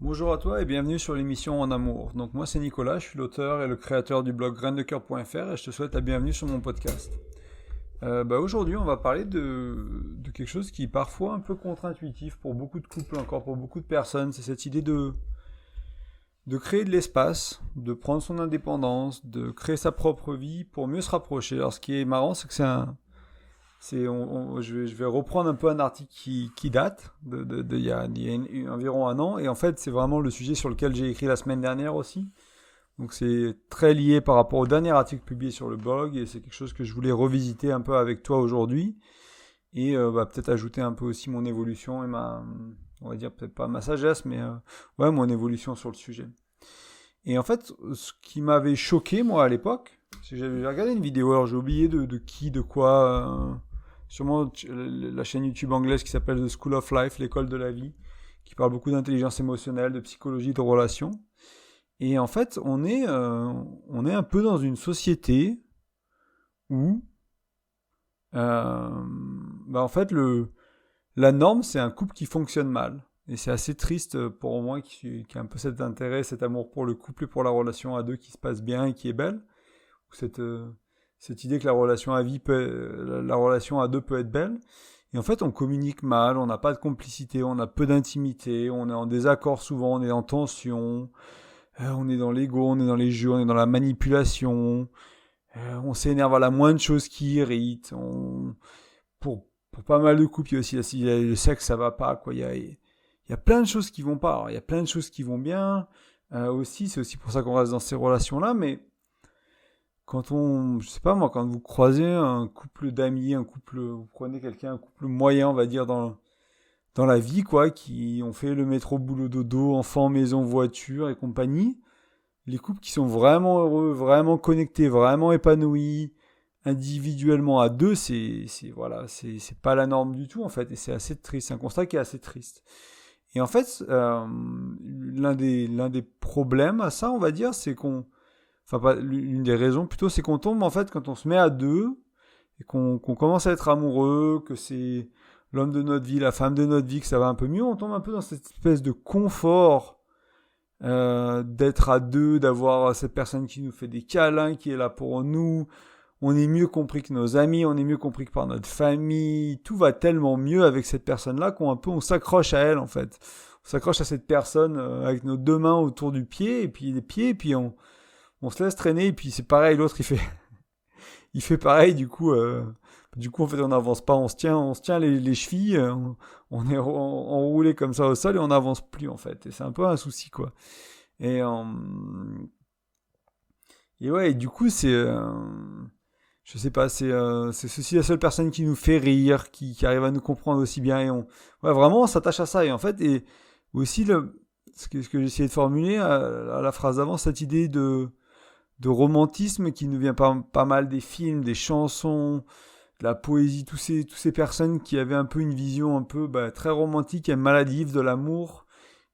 Bonjour à toi et bienvenue sur l'émission En Amour. Donc moi c'est Nicolas, je suis l'auteur et le créateur du blog graindecoeur.fr et je te souhaite la bienvenue sur mon podcast. Aujourd'hui on va parler de quelque chose qui est parfois un peu contre-intuitif pour beaucoup de couples, encore pour beaucoup de personnes. C'est cette idée de créer de l'espace, de prendre son indépendance, de créer sa propre vie pour mieux se rapprocher. Alors ce qui est marrant c'est que je vais reprendre un peu un article qui date il y a environ un an, et en fait c'est vraiment le sujet sur lequel j'ai écrit la semaine dernière aussi. Donc c'est très lié par rapport au dernier article publié sur le blog, et c'est quelque chose que je voulais revisiter un peu avec toi aujourd'hui, et peut-être ajouter un peu aussi mon évolution et on va dire peut-être pas ma sagesse, mais ouais, mon évolution sur le sujet. Et en fait, ce qui m'avait choqué moi à l'époque, c'est que j'avais regardé une vidéo, alors j'ai oublié de qui, de quoi, sûrement la chaîne YouTube anglaise qui s'appelle The School of Life, l'école de la vie, qui parle beaucoup d'intelligence émotionnelle, de psychologie, de relations. Et en fait, on est un peu dans une société où, en fait, la norme, c'est un couple qui fonctionne mal. Et c'est assez triste pour moi qui a un peu cet intérêt, cet amour pour le couple et pour la relation à deux qui se passe bien et qui est belle. Cette idée que la relation à deux peut être belle. Et en fait, on communique mal, on n'a pas de complicité, on a peu d'intimité, on est en désaccord souvent, on est en tension, on est dans l'ego, on est dans les jeux, on est dans la manipulation, on s'énerve à la moindre chose qui irrite. Pour pas mal de couples, il y a le sexe, ça va pas, quoi. Il y a plein de choses qui vont pas. Alors, il y a plein de choses qui vont bien aussi, c'est aussi pour ça qu'on reste dans ces relations-là, mais je sais pas moi, quand vous croisez un couple d'amis, vous prenez quelqu'un, un couple moyen, on va dire, dans la vie, quoi, qui ont fait le métro, boulot, dodo, enfant, maison, voiture et compagnie, les couples qui sont vraiment heureux, vraiment connectés, vraiment épanouis, individuellement à deux, voilà, c'est pas la norme du tout, en fait, et c'est assez triste, c'est un constat qui est assez triste. Et en fait, l'un des problèmes à ça, on va dire, l'une des raisons plutôt, c'est qu'on tombe en fait quand on se met à deux et qu'on commence à être amoureux, que c'est l'homme de notre vie, la femme de notre vie, que ça va un peu mieux, on tombe un peu dans cette espèce de confort d'être à deux, d'avoir cette personne qui nous fait des câlins, qui est là pour nous. On est mieux compris que nos amis, on est mieux compris que par notre famille. Tout va tellement mieux avec cette personne-là on s'accroche à elle en fait. On s'accroche à cette personne avec nos deux mains autour du pied et puis les pieds, et puis on se laisse traîner, et puis c'est pareil, l'autre il fait pareil, du coup en fait on n'avance pas, on se tient les chevilles, on est enroulé comme ça au sol et on n'avance plus en fait, et c'est un peu un souci quoi. Et, euh, et ouais, et du coup je sais pas, c'est ceci la seule personne qui nous fait rire, qui arrive à nous comprendre aussi bien, ouais, vraiment on s'attache à ça, et en fait, et aussi ce que j'ai essayé de formuler à la phrase d'avant, cette idée de romantisme qui nous vient pas mal des films, des chansons, de la poésie, tous ces personnes qui avaient un peu une vision un peu très romantique et maladive de l'amour,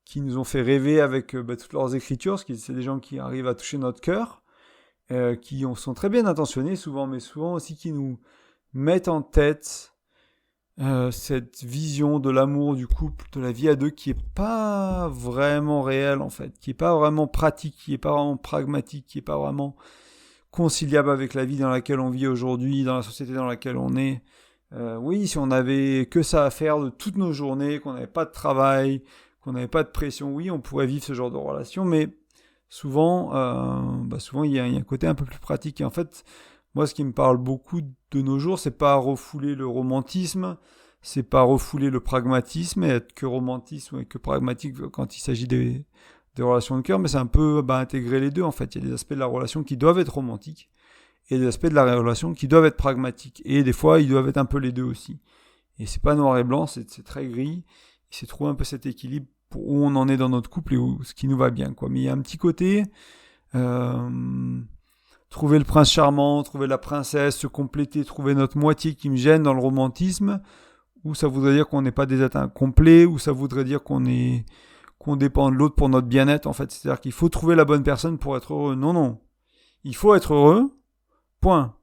qui nous ont fait rêver avec toutes leurs écritures, parce que c'est des gens qui arrivent à toucher notre cœur, sont très bien intentionnés souvent, mais souvent aussi qui nous mettent en tête cette vision de l'amour, du couple, de la vie à deux, qui est pas vraiment réelle en fait, qui est pas vraiment pratique, qui est pas vraiment pragmatique, qui est pas vraiment conciliable avec la vie dans laquelle on vit aujourd'hui, dans la société dans laquelle on est. Oui, si on avait que ça à faire de toutes nos journées, qu'on n'avait pas de travail, qu'on n'avait pas de pression, oui, on pourrait vivre ce genre de relation, mais souvent il y a un côté un peu plus pratique. Et en fait, moi, ce qui me parle beaucoup de nos jours, c'est pas refouler le romantisme, c'est pas refouler le pragmatisme et être que romantisme et que pragmatique quand il s'agit des relations de cœur, mais c'est un peu intégrer les deux en fait. Il y a des aspects de la relation qui doivent être romantiques et des aspects de la relation qui doivent être pragmatiques. Et des fois, ils doivent être un peu les deux aussi. Et c'est pas noir et blanc, c'est très gris. C'est trouver un peu cet équilibre pour où on en est dans notre couple et ce qui nous va bien, quoi. Mais il y a un petit côté trouver le prince charmant, trouver la princesse, se compléter, trouver notre moitié qui me gêne dans le romantisme, ou ça voudrait dire qu'on n'est pas des êtres complets, ou ça voudrait dire qu'on dépend de l'autre pour notre bien-être, en fait. C'est-à-dire qu'il faut trouver la bonne personne pour être heureux. Non, non. Il faut être heureux, point.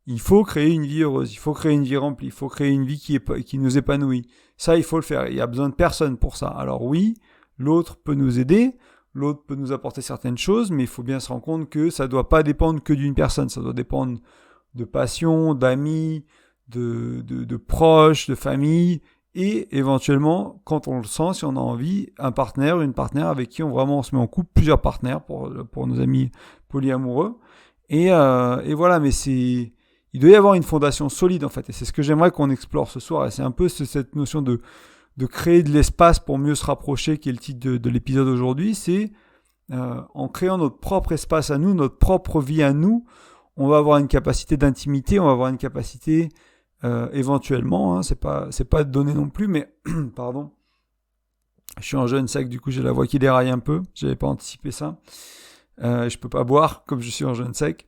Il faut créer une vie heureuse, il faut créer une vie remplie, il faut créer une vie qui nous épanouit. Ça, il faut le faire. Il y a besoin de personne pour ça. Alors oui, L'autre peut nous aider, l'autre peut nous apporter certaines choses, mais il faut bien se rendre compte que ça ne doit pas dépendre que d'une personne, ça doit dépendre de passion, d'amis, de proches, de famille, et éventuellement, quand on le sent, si on a envie, un partenaire, une partenaire avec qui on se met en couple, plusieurs partenaires pour nos amis polyamoureux. Et voilà, mais il doit y avoir une fondation solide en fait, et c'est ce que j'aimerais qu'on explore ce soir, et c'est un peu cette notion de créer de l'espace pour mieux se rapprocher, qui est le titre de l'épisode aujourd'hui. C'est en créant notre propre espace à nous, notre propre vie à nous, on va avoir une capacité d'intimité, on va avoir une capacité éventuellement, c'est pas donné non plus, mais pardon, je suis en jeune sec, du coup j'ai la voix qui déraille un peu, j'avais pas anticipé ça, je peux pas boire comme je suis en jeune sec,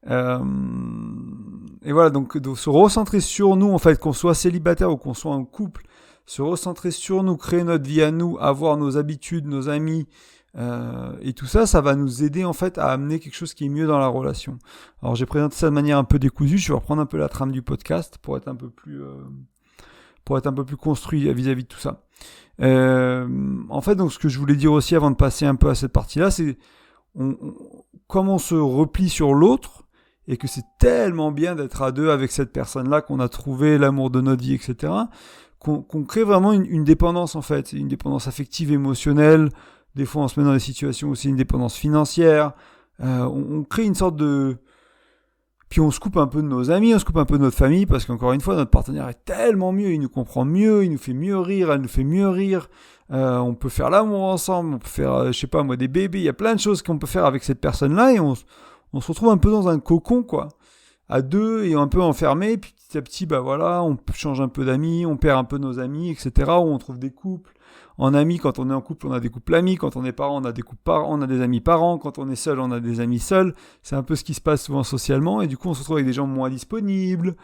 et voilà, donc se recentrer sur nous en fait, qu'on soit célibataire ou qu'on soit en couple, se recentrer sur nous, créer notre vie à nous, avoir nos habitudes, nos amis, et tout ça, ça va nous aider en fait à amener quelque chose qui est mieux dans la relation. Alors j'ai présenté ça de manière un peu décousue, je vais reprendre un peu la trame du podcast pour être un peu plus construit vis-à-vis de tout ça. En fait, donc ce que je voulais dire aussi avant de passer un peu à cette partie-là, c'est comme on se replie sur l'autre, et que c'est tellement bien d'être à deux avec cette personne-là, qu'on a trouvé l'amour de notre vie, etc., qu'on crée vraiment une dépendance en fait, une dépendance affective, émotionnelle. Des fois on se met dans des situations aussi, une dépendance financière, on crée une sorte de... Puis on se coupe un peu de nos amis, on se coupe un peu de notre famille, parce qu'encore une fois, notre partenaire est tellement mieux, il nous comprend mieux, il nous fait mieux rire, elle nous fait mieux rire, on peut faire l'amour ensemble, on peut faire, je sais pas moi, des bébés, il y a plein de choses qu'on peut faire avec cette personne-là, et on se retrouve un peu dans un cocon, quoi, à deux, et un peu enfermé, puis petit à petit, bah voilà, on change un peu d'amis, on perd un peu nos amis, etc., ou on trouve des couples. En amis, quand on est en couple, on a des couples amis. Quand on est parents, on a des couples parents, on a des amis parents. Quand on est seul, on a des amis seuls. C'est un peu ce qui se passe souvent socialement. Et du coup, on se retrouve avec des gens moins disponibles,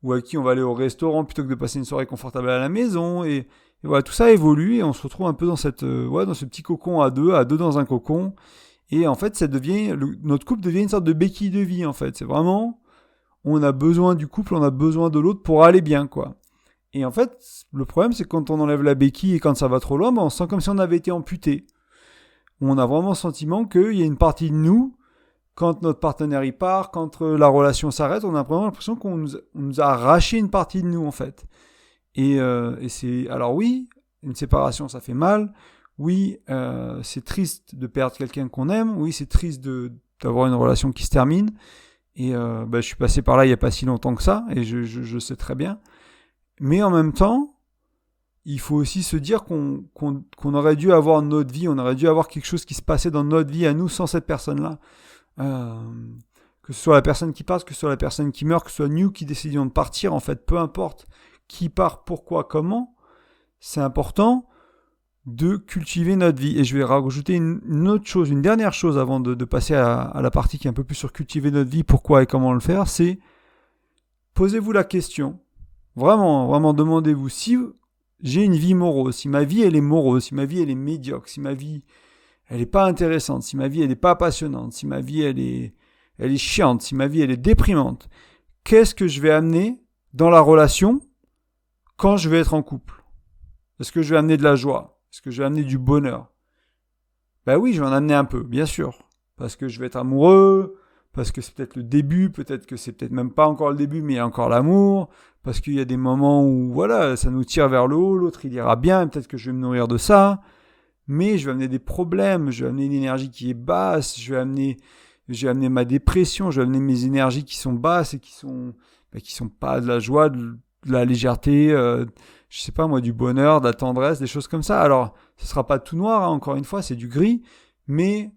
ou à qui on va aller au restaurant plutôt que de passer une soirée confortable à la maison. Et voilà, tout ça évolue et on se retrouve un peu dans dans ce petit cocon à deux dans un cocon. Et en fait, notre couple devient une sorte de béquille de vie, en fait. C'est vraiment, on a besoin du couple, on a besoin de l'autre pour aller bien, quoi. Et en fait, le problème, c'est que quand on enlève la béquille et quand ça va trop loin, on se sent comme si on avait été amputé. On a vraiment le sentiment qu'il y a une partie de nous, quand notre partenaire y part, quand la relation s'arrête, on a vraiment l'impression qu'on nous a arraché une partie de nous, en fait. Et c'est... Alors oui, une séparation, ça fait mal. Oui, c'est triste de perdre quelqu'un qu'on aime. Oui, c'est triste d'avoir une relation qui se termine. Et je suis passé par là il n'y a pas si longtemps que ça, et je sais très bien. Mais en même temps, il faut aussi se dire qu'on aurait dû avoir notre vie, on aurait dû avoir quelque chose qui se passait dans notre vie à nous sans cette personne-là. Que ce soit la personne qui part, que ce soit la personne qui meurt, que ce soit nous qui décidions de partir, en fait, peu importe qui part, pourquoi, comment, c'est important de cultiver notre vie. Et je vais rajouter une autre chose, une dernière chose avant de passer à la partie qui est un peu plus sur cultiver notre vie, pourquoi et comment le faire, c'est posez-vous la question. Vraiment, vraiment, demandez-vous si j'ai une vie morose, si ma vie elle est morose, si ma vie elle est médiocre, si ma vie elle est pas intéressante, si ma vie elle est pas passionnante, si ma vie elle est chiante, si ma vie elle est déprimante, qu'est-ce que je vais amener dans la relation quand je vais être en couple? Est-ce que je vais amener de la joie? Est-ce que je vais amener du bonheur? Ben oui, je vais en amener un peu, bien sûr, parce que je vais être amoureux, parce que c'est peut-être le début, peut-être que c'est peut-être même pas encore le début, mais il y a encore l'amour, parce qu'il y a des moments où, voilà, ça nous tire vers le haut, l'autre il ira bien, peut-être que je vais me nourrir de ça, mais je vais amener des problèmes, je vais amener une énergie qui est basse, je vais amener ma dépression, je vais amener mes énergies qui sont basses et qui sont pas de la joie, de la légèreté, je sais pas moi, du bonheur, de la tendresse, des choses comme ça. Alors, ce sera pas tout noir, hein, encore une fois, c'est du gris, mais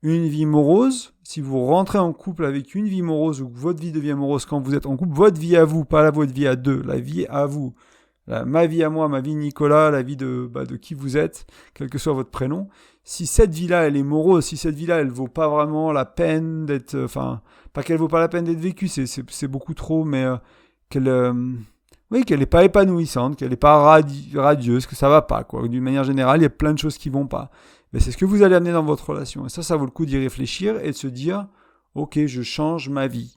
une vie morose, si vous rentrez en couple avec une vie morose ou que votre vie devient morose quand vous êtes en couple, votre vie à vous, pas votre vie à deux, la vie à vous, ma vie à moi, ma vie Nicolas, la vie de qui vous êtes, quel que soit votre prénom, si cette vie-là elle est morose, si cette vie-là elle vaut pas vraiment la peine d'être, pas qu'elle vaut pas la peine d'être vécue, c'est beaucoup trop, mais qu'elle est pas épanouissante, qu'elle est pas radieuse, que ça va pas, quoi. D'une manière générale, il y a plein de choses qui vont pas. Mais c'est ce que vous allez amener dans votre relation. Et ça vaut le coup d'y réfléchir et de se dire, ok, je change ma vie.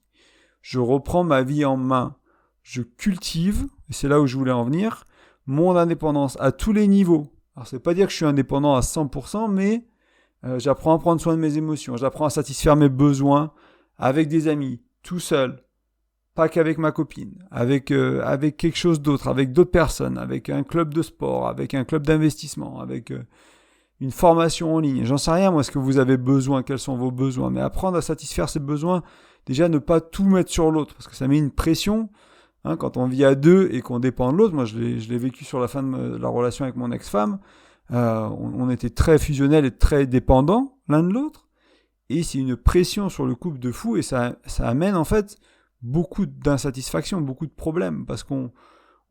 Je reprends ma vie en main. Je cultive, et c'est là où je voulais en venir, mon indépendance à tous les niveaux. Alors, ça veut pas dire que je suis indépendant à 100%, mais j'apprends à prendre soin de mes émotions, j'apprends à satisfaire mes besoins avec des amis, tout seul, pas qu'avec ma copine, avec quelque chose d'autre, avec d'autres personnes, avec un club de sport, avec un club d'investissement, avec une formation en ligne. J'en sais rien, moi, ce que vous avez besoin, quels sont vos besoins, mais apprendre à satisfaire ces besoins, déjà ne pas tout mettre sur l'autre, parce que ça met une pression. Hein, quand on vit à deux et qu'on dépend de l'autre, moi je l'ai vécu sur la fin de la relation avec mon ex-femme, on était très fusionnels et très dépendants l'un de l'autre, et c'est une pression sur le couple de fou, et ça amène en fait beaucoup d'insatisfaction, beaucoup de problèmes, parce qu'au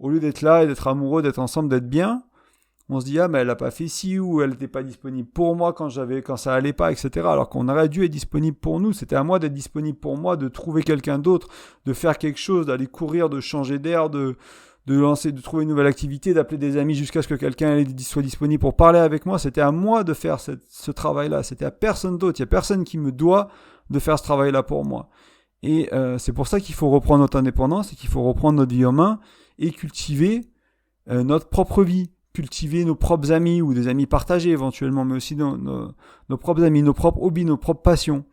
lieu d'être là et d'être amoureux, d'être ensemble, d'être bien, on se dit ah mais elle a pas fait ci, ou elle n'était pas disponible pour moi quand ça allait pas, etc. Alors qu'on aurait dû être disponible pour nous. C'était à moi d'être disponible pour moi, de trouver quelqu'un d'autre, de faire quelque chose, d'aller courir, de changer d'air, de trouver une nouvelle activité, d'appeler des amis jusqu'à ce que quelqu'un soit disponible pour parler avec moi. C'était à moi de faire ce travail-là. C'était à personne d'autre. Il y a personne qui me doit de faire ce travail-là pour moi. Et c'est pour ça qu'il faut reprendre notre indépendance et qu'il faut reprendre notre vie en main et cultiver notre propre vie. Cultiver nos propres amis ou des amis partagés éventuellement, mais aussi nos propres amis, nos propres hobbies, nos propres passions,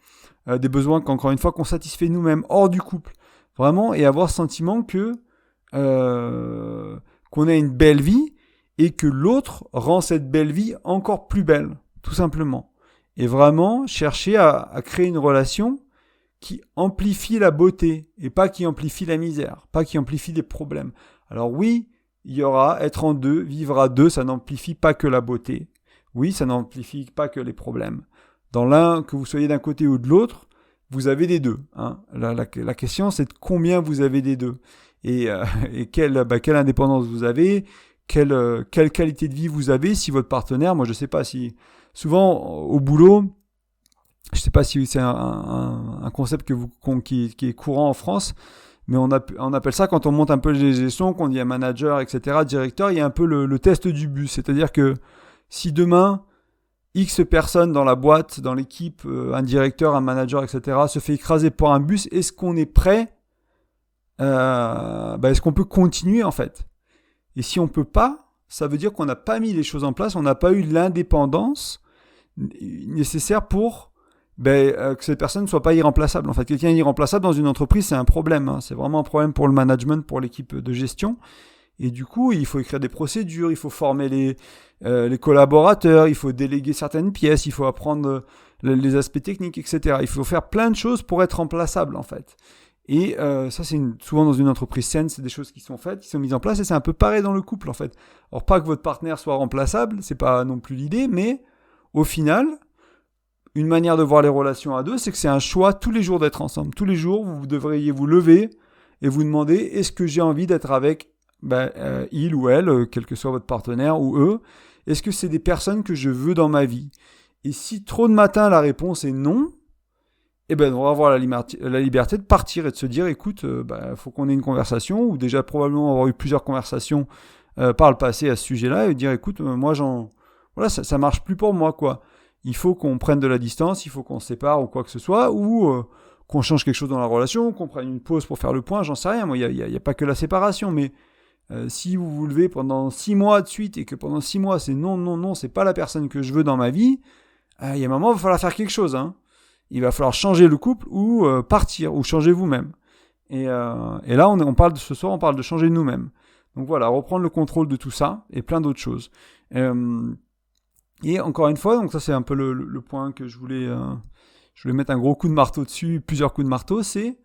des besoins qu'encore une fois qu'on satisfait nous-mêmes hors du couple, vraiment, et avoir le sentiment que qu'on a une belle vie et que l'autre rend cette belle vie encore plus belle, tout simplement. Et vraiment chercher à créer une relation qui amplifie la beauté et pas qui amplifie la misère, pas qui amplifie les problèmes. Alors oui, il y aura être en deux, vivre à deux, ça n'amplifie pas que la beauté. Oui, ça n'amplifie pas que les problèmes. Dans l'un, que vous soyez d'un côté ou de l'autre, vous avez des deux. Hein. La question, c'est de combien vous avez des deux. Et quelle indépendance vous avez, quelle qualité de vie vous avez si votre partenaire, moi je sais pas si... Souvent, au boulot, je sais pas si c'est un concept qui est courant en France, mais on appelle ça, quand on monte un peu les échelons, qu'on dit un manager, etc., directeur, il y a un peu le test du bus. C'est-à-dire que si demain, X personnes dans la boîte, dans l'équipe, un directeur, un manager, etc., se fait écraser par un bus, est-ce qu'on est prêt est-ce qu'on peut continuer en fait? Et si on peut pas, ça veut dire qu'on n'a pas mis les choses en place, on n'a pas eu l'indépendance nécessaire pour que cette personne ne soit pas irremplaçable. En fait, quelqu'un irremplaçable dans une entreprise, c'est un problème. Hein. C'est vraiment un problème pour le management, pour l'équipe de gestion. Et du coup, il faut écrire des procédures, il faut former les collaborateurs, il faut déléguer certaines pièces, il faut apprendre les aspects techniques, etc. Il faut faire plein de choses pour être remplaçable, en fait. Et ça, c'est souvent dans une entreprise saine, c'est des choses qui sont faites, qui sont mises en place, et c'est un peu pareil dans le couple, en fait. Alors, pas que votre partenaire soit remplaçable, c'est pas non plus l'idée, mais au final... Une manière de voir les relations à deux, c'est que c'est un choix tous les jours d'être ensemble. Tous les jours, vous devriez vous lever et vous demander, est-ce que j'ai envie d'être avec il ou elle, quel que soit votre partenaire ou eux? Est-ce que c'est des personnes que je veux dans ma vie? Et si trop de matin, la réponse est non, on va avoir la liberté de partir et de se dire, écoute, faut qu'on ait une conversation, ou déjà probablement avoir eu plusieurs conversations par le passé à ce sujet-là, et dire, écoute, moi, ça marche plus pour moi, quoi. Il faut qu'on prenne de la distance, il faut qu'on se sépare ou quoi que ce soit, ou qu'on change quelque chose dans la relation, qu'on prenne une pause pour faire le point, j'en sais rien. Moi, il y a pas que la séparation, mais si vous vous levez pendant 6 mois de suite et que pendant 6 mois, c'est non, c'est pas la personne que je veux dans ma vie, il y a un moment, il va falloir faire quelque chose. Hein. Il va falloir changer le couple ou partir, ou changer vous-même. Et là, ce soir, on parle de changer nous-mêmes. Donc voilà, reprendre le contrôle de tout ça et plein d'autres choses. Et encore une fois, donc ça c'est un peu le point que je voulais mettre un gros coup de marteau dessus, plusieurs coups de marteau, c'est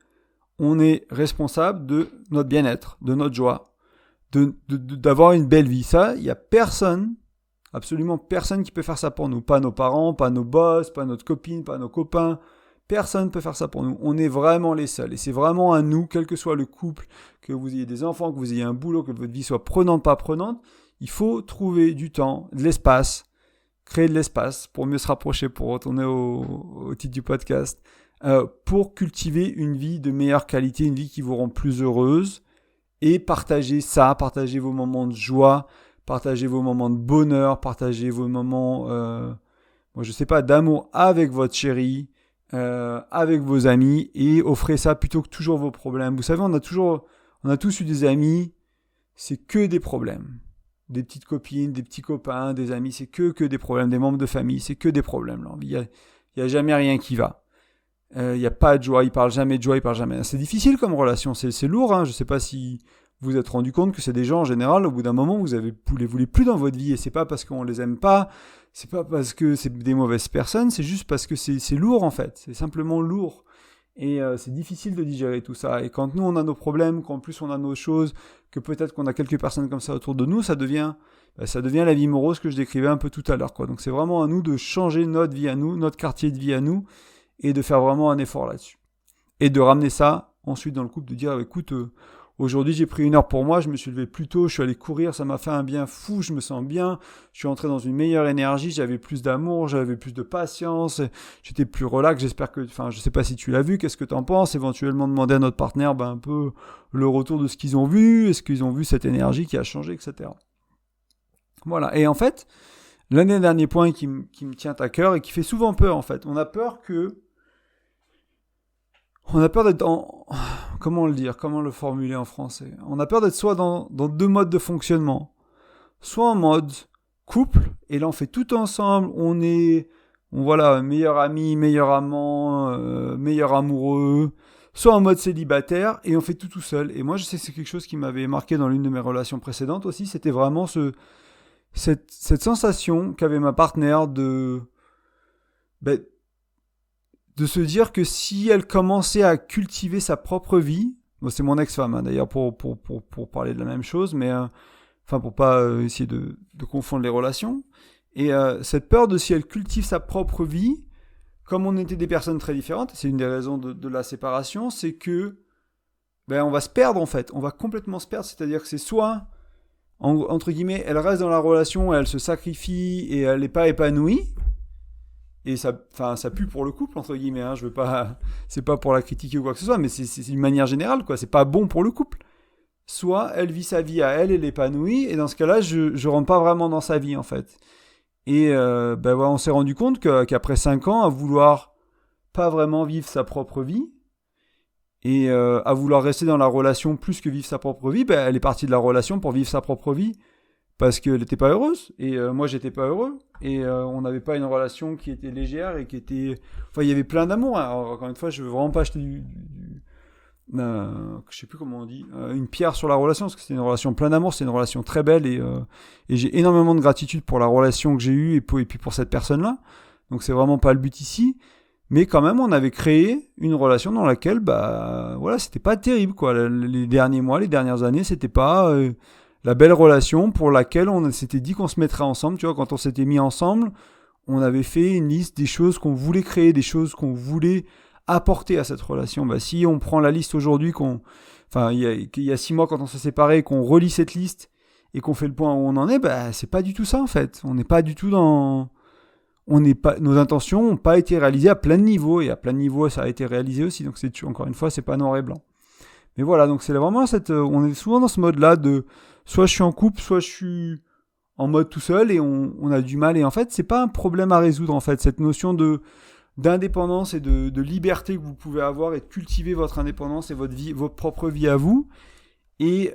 on est responsable de notre bien-être, de notre joie, d'avoir une belle vie. Ça, il n'y a personne, absolument personne qui peut faire ça pour nous. Pas nos parents, pas nos boss, pas notre copine, pas nos copains. Personne ne peut faire ça pour nous. On est vraiment les seuls. Et c'est vraiment à nous, quel que soit le couple, que vous ayez des enfants, que vous ayez un boulot, que votre vie soit prenante, pas prenante, il faut trouver du temps, de l'espace, créer de l'espace pour mieux se rapprocher, pour retourner au titre du podcast, pour cultiver une vie de meilleure qualité, une vie qui vous rend plus heureuse, et partager vos moments de joie, partager vos moments de bonheur, partager vos moments, d'amour avec votre chérie, avec vos amis, et offrez ça plutôt que toujours vos problèmes. Vous savez, on a tous eu des amis, c'est que des problèmes. des petites copines, des petits copains, des amis, c'est que des problèmes, des membres de famille, c'est que des problèmes. Là. Il y a jamais rien qui va. Il n'y a pas de joie, il parle jamais de joie, il parle jamais. C'est difficile comme relation, c'est lourd. Hein. Je sais pas si vous vous êtes rendu compte que c'est des gens en général, au bout d'un moment, vous les voulez plus dans votre vie, et c'est pas parce qu'on les aime pas, c'est pas parce que c'est des mauvaises personnes, c'est juste parce que c'est lourd en fait, c'est simplement lourd. Et c'est difficile de digérer tout ça. Et quand nous on a nos problèmes, qu'en plus on a nos choses, que peut-être qu'on a quelques personnes comme ça autour de nous, ça devient la vie morose que je décrivais un peu tout à l'heure, quoi. Donc c'est vraiment à nous de changer notre vie à nous, notre quartier de vie à nous, et de faire vraiment un effort là-dessus. Et de ramener ça ensuite dans le couple, de dire écoute, aujourd'hui j'ai pris 1 heure pour moi, je me suis levé plus tôt, je suis allé courir, ça m'a fait un bien fou, je me sens bien, je suis entré dans une meilleure énergie, j'avais plus d'amour, j'avais plus de patience, j'étais plus relax, j'espère que, je sais pas si tu l'as vu, qu'est-ce que t'en penses, éventuellement demander à notre partenaire un peu le retour de ce qu'ils ont vu, est-ce qu'ils ont vu cette énergie qui a changé, etc. Voilà, et en fait, l'un des derniers points qui me tient à cœur et qui fait souvent peur en fait, on a peur d'être dans... Comment le dire ? Comment le formuler en français ? On a peur d'être soit dans 2 modes de fonctionnement. Soit en mode couple, et là on fait tout ensemble, voilà, meilleur ami, meilleur amant, meilleur amoureux. Soit en mode célibataire, et on fait tout seul. Et moi je sais que c'est quelque chose qui m'avait marqué dans l'une de mes relations précédentes aussi, c'était vraiment cette sensation qu'avait ma partenaire de se dire que si elle commençait à cultiver sa propre vie, bon, c'est mon ex-femme d'ailleurs pour parler de la même chose, mais pour pas essayer de confondre les relations, et cette peur de si elle cultive sa propre vie, comme on était des personnes très différentes, c'est une des raisons de la séparation, c'est que on va se perdre en fait, on va complètement se perdre, c'est-à-dire que c'est soit entre guillemets, elle reste dans la relation et elle se sacrifie et elle n'est pas épanouie. Et ça pue pour le couple, entre guillemets, hein. Je veux pas, c'est pas pour la critiquer ou quoi que ce soit, mais c'est une manière générale, quoi. C'est pas bon pour le couple. Soit elle vit sa vie à elle épanouit, et dans ce cas-là, je rentre pas vraiment dans sa vie, en fait. Et voilà, on s'est rendu compte qu'après 5 ans, à vouloir pas vraiment vivre sa propre vie, et à vouloir rester dans la relation plus que vivre sa propre vie, elle est partie de la relation pour vivre sa propre vie, parce qu'elle n'était pas heureuse, et moi j'étais pas heureux, et on n'avait pas une relation qui était légère, et qui était... il y avait plein d'amour, hein. Alors, encore une fois, je veux vraiment pas acheter je sais plus comment on dit, une pierre sur la relation, parce que c'était une relation pleine d'amour, c'est une relation très belle, et j'ai énormément de gratitude pour la relation que j'ai eue, et puis pour cette personne-là, donc c'est vraiment pas le but ici, mais quand même on avait créé une relation dans laquelle, voilà, c'était pas terrible, quoi. Les derniers mois, les dernières années, c'était pas... la belle relation pour laquelle on s'était dit qu'on se mettrait ensemble. Tu vois, quand on s'était mis ensemble, on avait fait une liste des choses qu'on voulait créer, des choses qu'on voulait apporter à cette relation. Si on prend la liste aujourd'hui, il y a 6 mois quand on s'est séparés, qu'on relit cette liste et qu'on fait le point où on en est, c'est pas du tout ça en fait. On n'est pas du tout dans... Nos intentions n'ont pas été réalisées à plein de niveaux, et à plein de niveaux ça a été réalisé aussi. Donc encore une fois, c'est pas noir et blanc. Mais voilà, donc c'est vraiment on est souvent dans ce mode-là de soit je suis en couple, soit je suis en mode tout seul, et on a du mal. Et en fait, c'est pas un problème à résoudre, en fait, cette notion d'indépendance et de liberté que vous pouvez avoir, et de cultiver votre indépendance et votre propre vie à vous. Et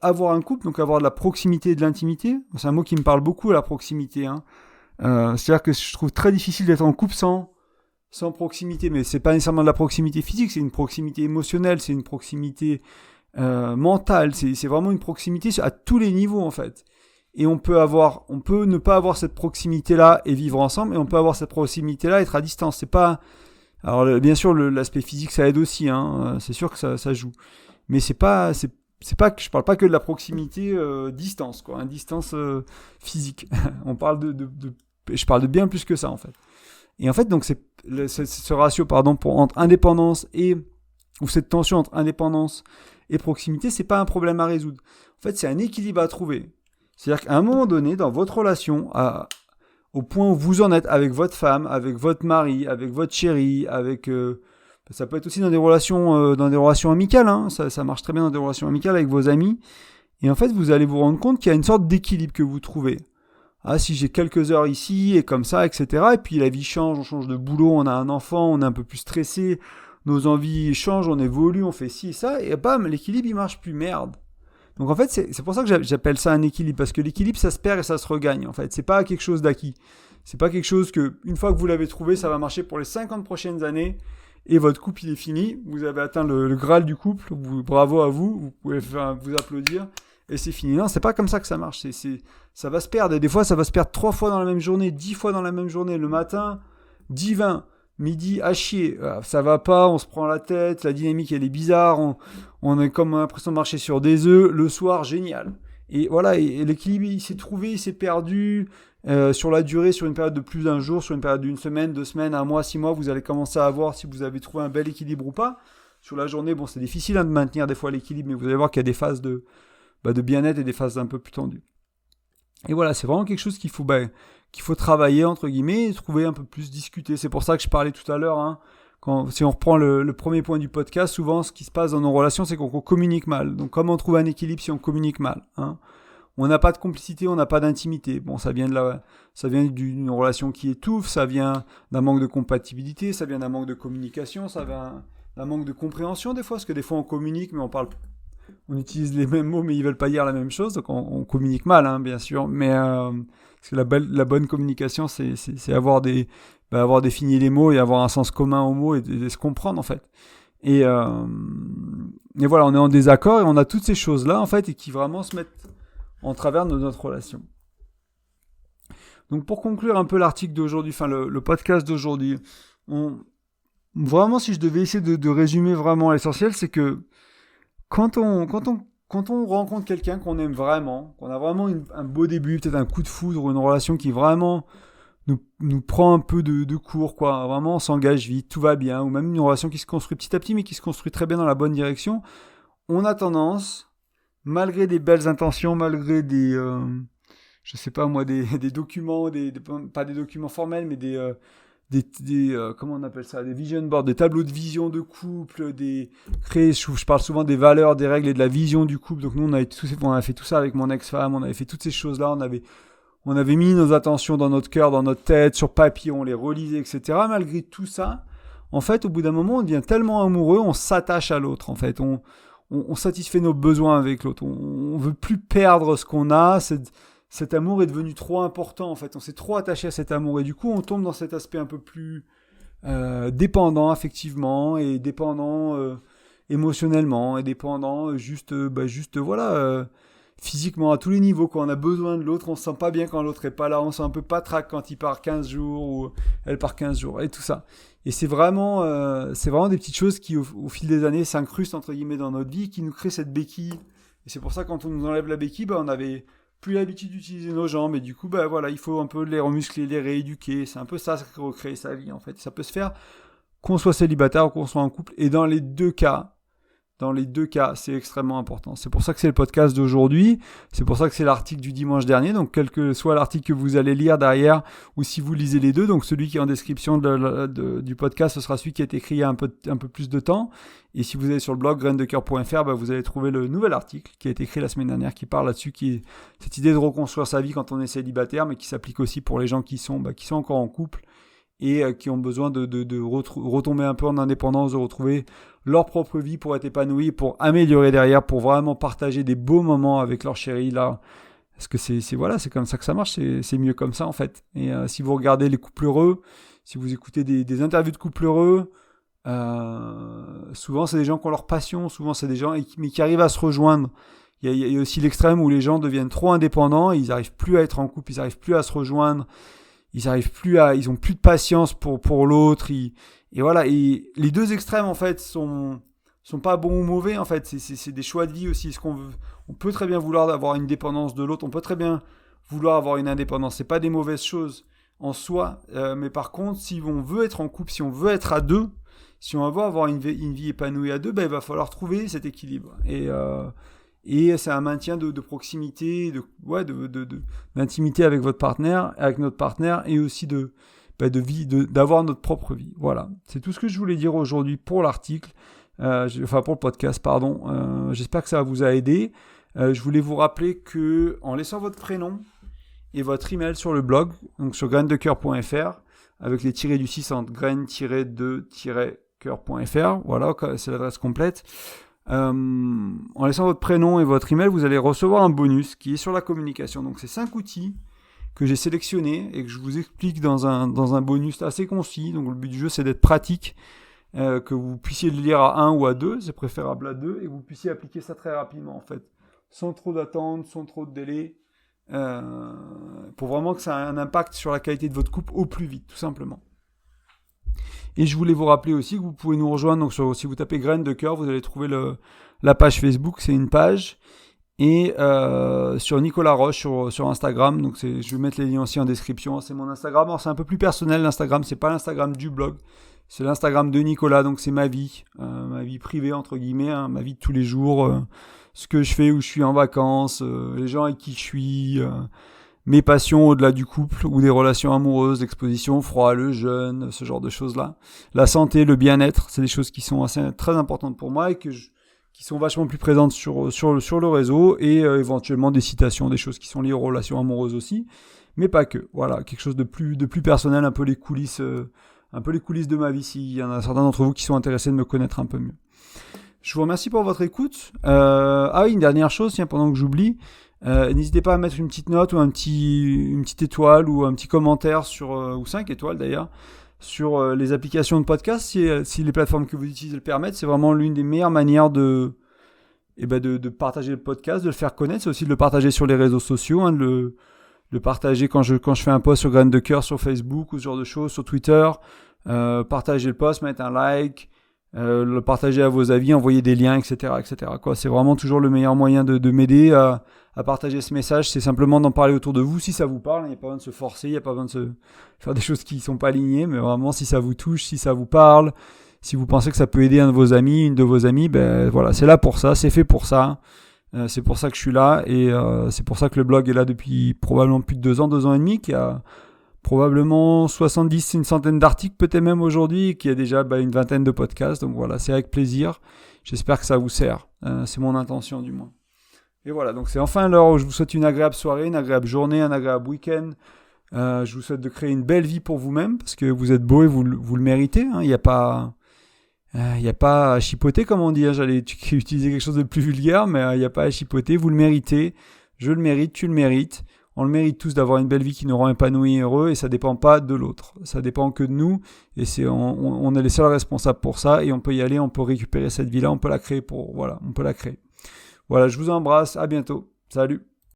avoir un couple, donc avoir de la proximité et de l'intimité, c'est un mot qui me parle beaucoup, la proximité. Hein. C'est-à-dire que je trouve très difficile d'être en couple sans proximité, mais c'est pas nécessairement de la proximité physique, c'est une proximité émotionnelle, c'est une proximité mentale, c'est vraiment une proximité à tous les niveaux en fait. Et on peut ne pas avoir cette proximité-là et vivre ensemble, et on peut avoir cette proximité-là et être à distance. C'est pas, alors bien sûr l'aspect physique ça aide aussi, hein, c'est sûr que ça joue, mais c'est pas que je parle pas que de la proximité distance, quoi, une distance physique. On parle je parle de bien plus que ça en fait. Et en fait, donc ce ratio, entre indépendance ou cette tension entre indépendance et proximité, c'est pas un problème à résoudre. En fait, c'est un équilibre à trouver. C'est-à-dire qu'à un moment donné, dans votre relation, au point où vous en êtes avec votre femme, avec votre mari, avec votre chéri, ça peut être aussi dans des relations amicales, hein. Ça marche très bien dans des relations amicales avec vos amis. Et en fait, vous allez vous rendre compte qu'il y a une sorte d'équilibre que vous trouvez. Si j'ai quelques heures ici, et comme ça, etc. Et puis la vie change, on change de boulot, on a un enfant, on est un peu plus stressé, nos envies changent, on évolue, on fait ci et ça, et bam, l'équilibre il marche plus, merde. Donc en fait, c'est pour ça que j'appelle ça un équilibre, parce que l'équilibre, ça se perd et ça se regagne. En fait, c'est pas quelque chose d'acquis. C'est pas quelque chose que, une fois que vous l'avez trouvé, ça va marcher pour les 50 prochaines années, et votre couple, il est fini. Vous avez atteint le Graal du couple. Bravo à vous. Vous pouvez vous applaudir. Et c'est fini. Non, c'est pas comme ça que ça marche. Ça va se perdre. Et des fois, ça va se perdre 3 fois dans la même journée, 10 fois dans la même journée. Le matin, 10-20. Midi, à chier. Ça va pas, on se prend la tête, la dynamique, elle est bizarre. On a comme l'impression de marcher sur des œufs. Le soir, génial. Et voilà, et l'équilibre, il s'est trouvé, il s'est perdu. Sur la durée, sur une période de plus d'un jour, sur une période d'une semaine, 2 semaines, 1 mois, 6 mois, vous allez commencer à voir si vous avez trouvé un bel équilibre ou pas. Sur la journée, bon, c'est difficile de maintenir des fois l'équilibre, mais vous allez voir qu'il y a des phases de bien-être et des phases un peu plus tendues. Et voilà, c'est vraiment quelque chose qu'il faut travailler, entre guillemets, et trouver un peu plus, discuter. C'est pour ça que je parlais tout à l'heure, hein, si on reprend le premier point du podcast, souvent ce qui se passe dans nos relations, c'est qu'on communique mal. Donc comment trouver un équilibre si on communique mal, hein? On n'a pas de complicité, on n'a pas d'intimité. Bon, ça vient d'une relation qui étouffe, ça vient d'un manque de compatibilité, ça vient d'un manque de communication, ça vient d'un manque de compréhension des fois, parce que des fois on communique, mais on utilise les mêmes mots, mais ils veulent pas dire la même chose, donc on communique mal, hein, bien sûr. Mais parce que la bonne communication, c'est avoir défini les mots et avoir un sens commun aux mots et se comprendre en fait. Et voilà, on est en désaccord et on a toutes ces choses-là en fait et qui vraiment se mettent en travers de notre relation. Donc pour conclure un peu l'article d'aujourd'hui, enfin le podcast d'aujourd'hui, vraiment si je devais essayer de résumer vraiment l'essentiel, c'est que quand on rencontre quelqu'un qu'on aime vraiment, qu'on a vraiment un beau début, peut-être un coup de foudre, une relation qui vraiment nous prend un peu de cours, quoi, vraiment on s'engage vite, tout va bien, ou même une relation qui se construit petit à petit, mais qui se construit très bien dans la bonne direction, on a tendance, malgré des belles intentions, malgré des documents, pas des documents formels, mais comment on appelle ça, des vision boards, des tableaux de vision de couple, je parle souvent des valeurs, des règles et de la vision du couple. Donc nous, on a fait tout ça avec mon ex-femme, on avait fait toutes ces choses-là, on avait mis nos attentions dans notre cœur, dans notre tête, sur papier, on les relisait, etc. Malgré tout ça, en fait, au bout d'un moment, on devient tellement amoureux, on s'attache à l'autre, en fait. On satisfait nos besoins avec l'autre. On veut plus perdre ce qu'on a. Cet amour est devenu trop important, en fait. On s'est trop attaché à cet amour. Et du coup, on tombe dans cet aspect un peu plus dépendant, affectivement, et dépendant émotionnellement, et dépendant physiquement, à tous les niveaux. Quand on a besoin de l'autre, on se sent pas bien quand l'autre est pas là. On se sent un peu patraque quand il part 15 jours ou elle part 15 jours, et tout ça. Et c'est vraiment des petites choses qui, au fil des années, s'incrustent, entre guillemets, dans notre vie, qui nous créent cette béquille. Et c'est pour ça, quand on nous enlève la béquille, on avait plus l'habitude d'utiliser nos jambes, et du coup, il faut un peu les remuscler, les rééduquer. C'est un peu ça qui recrée sa vie, en fait. Ça peut se faire qu'on soit célibataire ou qu'on soit en couple. Et dans les deux cas, c'est extrêmement important. C'est pour ça que c'est le podcast d'aujourd'hui. C'est pour ça que c'est l'article du dimanche dernier. Donc, quel que soit l'article que vous allez lire derrière, ou si vous lisez les deux, donc celui qui est en description du podcast, ce sera celui qui a été écrit il y a un peu plus de temps. Et si vous allez sur le blog graindecoeur.fr, vous allez trouver le nouvel article qui a été écrit la semaine dernière, qui parle là-dessus, qui est cette idée de reconstruire sa vie quand on est célibataire, mais qui s'applique aussi pour les gens qui sont encore en couple et qui ont besoin de retomber un peu en indépendance, de retrouver leur propre vie pour être épanouis, pour améliorer derrière, pour vraiment partager des beaux moments avec leur chérie, là. Parce que c'est comme ça que ça marche, c'est mieux comme ça, en fait. Et si vous regardez les couples heureux, si vous écoutez des interviews de couples heureux, souvent c'est des gens qui ont leur passion, souvent c'est des gens mais qui arrivent à se rejoindre. Il y a aussi l'extrême où les gens deviennent trop indépendants, ils n'arrivent plus à être en couple, ils n'arrivent plus à se rejoindre, ils ont plus de patience pour l'autre, et voilà. Et les deux extrêmes, en fait, sont pas bons ou mauvais, en fait. C'est des choix de vie aussi. On peut très bien vouloir avoir une dépendance de l'autre, on peut très bien vouloir avoir une indépendance. C'est pas des mauvaises choses en soi, mais par contre, si on veut être en couple, si on veut être à deux, si on veut avoir une vie épanouie à deux, il va falloir trouver cet équilibre. Et c'est un maintien de proximité, d'intimité avec votre partenaire, avec notre partenaire, et aussi d'avoir notre propre vie. Voilà, c'est tout ce que je voulais dire aujourd'hui pour l'article, pour le podcast, pardon. J'espère que ça vous a aidé. Je voulais vous rappeler que en laissant votre prénom et votre email sur le blog, donc sur graindecoeur.fr, avec les tirés du 6 entre grain-2-coeur.fr, voilà, c'est l'adresse complète. En laissant votre prénom et votre email, vous allez recevoir un bonus qui est sur la communication. Donc c'est 5 outils que j'ai sélectionnés et que je vous explique dans un bonus assez concis. Donc le but du jeu, c'est d'être pratique, que vous puissiez le lire à 1 ou à 2, c'est préférable à 2, et que vous puissiez appliquer ça très rapidement en fait, sans trop d'attente, sans trop de délai, pour vraiment que ça ait un impact sur la qualité de votre couple au plus vite, tout simplement. Et je voulais vous rappeler aussi que vous pouvez nous rejoindre, donc si vous tapez Graines de Cœur, vous allez trouver la page Facebook, c'est une page, et sur Nicolas Roche sur Instagram, donc je vais mettre les liens aussi en description, c'est mon Instagram. Alors c'est un peu plus personnel l'Instagram, c'est pas l'Instagram du blog, c'est l'Instagram de Nicolas, donc c'est ma vie privée entre guillemets, hein, ma vie de tous les jours, ce que je fais, où je suis en vacances, les gens avec qui je suis, mes passions au-delà du couple ou des relations amoureuses, l'exposition au froid, le jeûne, ce genre de choses-là. La santé, le bien-être, c'est des choses qui sont très importantes pour moi et qui sont vachement plus présentes sur le réseau, et éventuellement des citations, des choses qui sont liées aux relations amoureuses aussi, mais pas que. Voilà, quelque chose de plus personnel, un peu les coulisses de ma vie, s'il y en a certains d'entre vous qui sont intéressés de me connaître un peu mieux. Je vous remercie pour votre écoute. Ah oui, une dernière chose, tiens, pendant que j'oublie, n'hésitez pas à mettre une petite note ou une petite étoile ou un petit commentaire ou 5 étoiles d'ailleurs, sur les applications de podcast, si les plateformes que vous utilisez le permettent. C'est vraiment l'une des meilleures manières de partager le podcast, de le faire connaître. C'est aussi de le partager sur les réseaux sociaux, hein, de le partager quand je fais un post sur Graines de Cœur sur Facebook ou ce genre de choses, sur Twitter. Partager le post, mettre un like, le partager à vos avis, envoyer des liens, etc. quoi. C'est vraiment toujours le meilleur moyen de m'aider à partager ce message. C'est simplement d'en parler autour de vous si ça vous parle. Il n'y a pas besoin de se forcer, il n'y a pas besoin de se faire des choses qui ne sont pas alignées, mais vraiment si ça vous touche, si ça vous parle, si vous pensez que ça peut aider un de vos amis, une de vos amies, ben voilà, c'est là pour ça, c'est fait pour ça. C'est pour ça que je suis là, et c'est pour ça que le blog est là depuis probablement plus de 2 ans et demi, qui a probablement 70, une centaine d'articles peut-être même aujourd'hui, et qui a déjà une 20aine de podcasts. Donc voilà, c'est avec plaisir. J'espère que ça vous sert. C'est mon intention du moins. Et voilà, donc c'est enfin l'heure où je vous souhaite une agréable soirée, une agréable journée, un agréable week-end. Je vous souhaite de créer une belle vie pour vous-même, parce que vous êtes beau et vous le méritez. Il n'y a pas à chipoter, comme on dit. J'allais utiliser quelque chose de plus vulgaire, mais il n'y a pas à chipoter. Vous le méritez, je le mérite, tu le mérites. On le mérite tous d'avoir une belle vie qui nous rend épanouis et heureux, et ça dépend pas de l'autre. Ça dépend que de nous, et on est les seuls responsables pour ça, et on peut y aller, on peut récupérer cette vie-là, on peut la créer on peut la créer. Voilà, je vous embrasse, à bientôt. Salut.